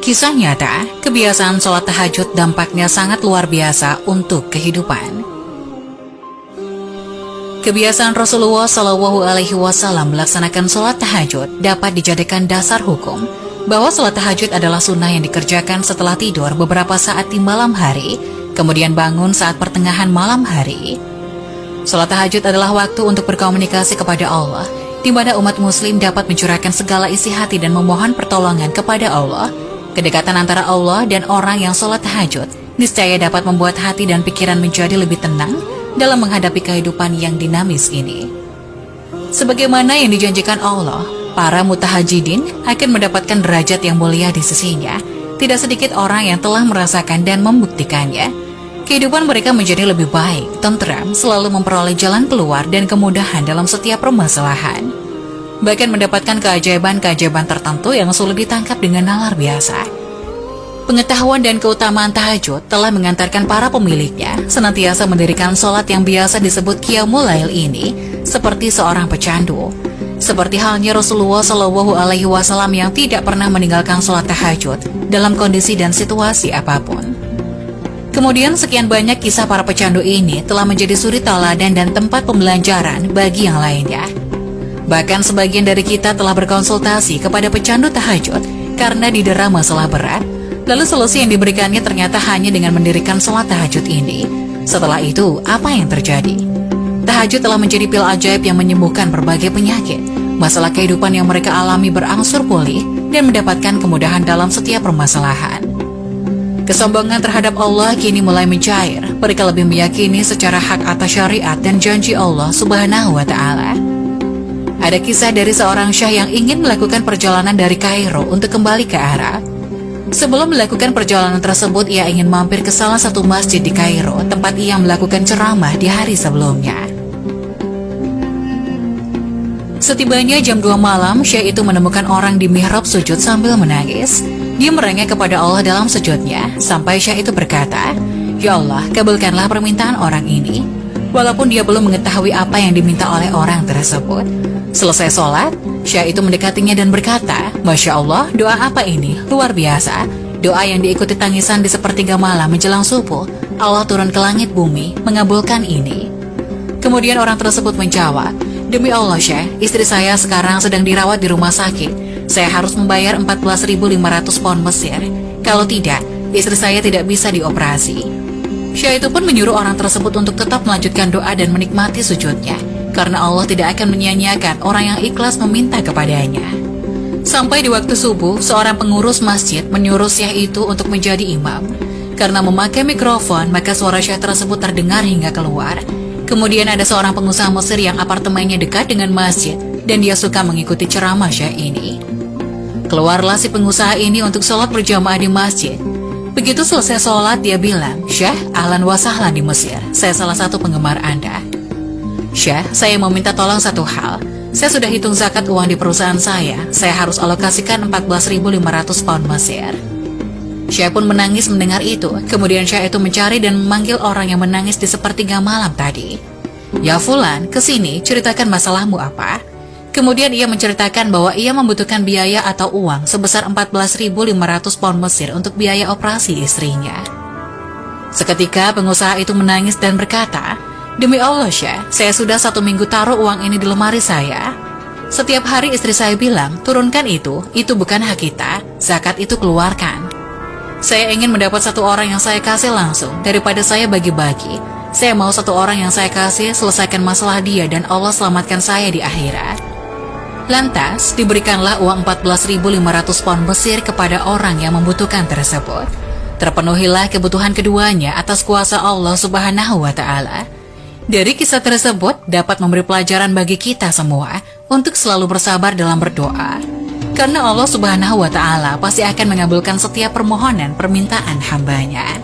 Kisah nyata, kebiasaan sholat tahajud dampaknya sangat luar biasa untuk kehidupan. Kebiasaan Rasulullah Shallallahu Alaihi Wasallam melaksanakan sholat tahajud dapat dijadikan dasar hukum bahwa sholat tahajud adalah sunnah yang dikerjakan setelah tidur beberapa saat di malam hari, kemudian bangun saat pertengahan malam hari. Sholat tahajud adalah waktu untuk berkomunikasi kepada Allah, di mana umat muslim dapat mencurahkan segala isi hati dan memohon pertolongan kepada Allah. Kedekatan antara Allah dan orang yang sholat tahajud niscaya dapat membuat hati dan pikiran menjadi lebih tenang dalam menghadapi kehidupan yang dinamis ini. Sebagaimana yang dijanjikan Allah, para mutahajidin akan mendapatkan derajat yang mulia di sisinya. Tidak sedikit orang yang telah merasakan dan membuktikannya. Kehidupan mereka menjadi lebih baik, tentram, selalu memperoleh jalan keluar dan kemudahan dalam setiap permasalahan. Bahkan mendapatkan keajaiban-keajaiban tertentu yang sulit ditangkap dengan nalar biasa. Pengetahuan dan keutamaan tahajud telah mengantarkan para pemiliknya senantiasa mendirikan sholat yang biasa disebut Qiyamul Lail ini seperti seorang pecandu. Seperti halnya Rasulullah Shallallahu Alaihi Wasallam yang tidak pernah meninggalkan sholat tahajud dalam kondisi dan situasi apapun. Kemudian sekian banyak kisah para pecandu ini telah menjadi suri teladan dan tempat pembelajaran bagi yang lainnya. Bahkan sebagian dari kita telah berkonsultasi kepada pecandu tahajud karena didera masalah berat, lalu solusi yang diberikannya ternyata hanya dengan mendirikan sholat tahajud ini. Setelah itu, apa yang terjadi? Tahajud telah menjadi pil ajaib yang menyembuhkan berbagai penyakit. Masalah kehidupan yang mereka alami berangsur pulih dan mendapatkan kemudahan dalam setiap permasalahan. Kesombongan terhadap Allah kini mulai mencair. Mereka lebih meyakini secara hak atas syariat dan janji Allah Subhanahu wa Ta'ala. Ada kisah dari seorang syah yang ingin melakukan perjalanan dari Kairo untuk kembali ke Arab. Sebelum melakukan perjalanan tersebut, ia ingin mampir ke salah satu masjid di Kairo, tempat ia melakukan ceramah di hari sebelumnya. Setibanya jam 2 malam, syah itu menemukan orang di mihrab sujud sambil menangis. Dia merengek kepada Allah dalam sujudnya, sampai syah itu berkata, "Ya Allah, kabulkanlah permintaan orang ini." Walaupun dia belum mengetahui apa yang diminta oleh orang tersebut. Selesai sholat, syah itu mendekatinya dan berkata, "Masya Allah, doa apa ini? Luar biasa. Doa yang diikuti tangisan di sepertiga malam menjelang subuh. Allah turun ke langit bumi, mengabulkan ini." Kemudian orang tersebut menjawab, "Demi Allah syekh, istri saya sekarang sedang dirawat di rumah sakit. Saya harus membayar 14.500 pound Mesir. Kalau tidak, istri saya tidak bisa dioperasi." Syekh itu pun menyuruh orang tersebut untuk tetap melanjutkan doa dan menikmati sujudnya, karena Allah tidak akan menyia-nyiakan orang yang ikhlas meminta kepadanya. Sampai di waktu subuh, seorang pengurus masjid menyuruh syekh itu untuk menjadi imam. Karena memakai mikrofon, maka suara syekh tersebut terdengar hingga keluar. Kemudian ada seorang pengusaha Mesir yang apartemennya dekat dengan masjid, dan dia suka mengikuti ceramah syekh ini. Keluarlah si pengusaha ini untuk sholat berjamaah di masjid. Begitu selesai sholat, dia bilang, "Syekh, ahlan wa sahlan di Mesir. Saya salah satu penggemar Anda. Syekh, saya mau minta tolong satu hal. Saya sudah hitung zakat uang di perusahaan saya. Saya harus alokasikan 14.500 pound Mesir." Syekh pun menangis mendengar itu. Kemudian Syekh itu mencari dan memanggil orang yang menangis di sepertiga malam tadi. "Ya Fulan, kesini, ceritakan masalahmu apa?" Kemudian ia menceritakan bahwa ia membutuhkan biaya atau uang sebesar 14.500 pound Mesir untuk biaya operasi istrinya. Seketika pengusaha itu menangis dan berkata, "Demi Allah Syekh, saya sudah 1 minggu taruh uang ini di lemari saya. Setiap hari istri saya bilang, turunkan itu bukan hak kita, zakat itu keluarkan. Saya ingin mendapat satu orang yang saya kasih langsung, daripada saya bagi-bagi. Saya mau satu orang yang saya kasih selesaikan masalah dia dan Allah selamatkan saya di akhirat." Lantas, diberikanlah uang 14.500 pound Mesir kepada orang yang membutuhkan tersebut. Terpenuhilah kebutuhan keduanya atas kuasa Allah Subhanahu wa Ta'ala. Dari kisah tersebut dapat memberi pelajaran bagi kita semua untuk selalu bersabar dalam berdoa. Karena Allah Subhanahu wa Ta'ala pasti akan mengabulkan setiap permohonan permintaan hambanya.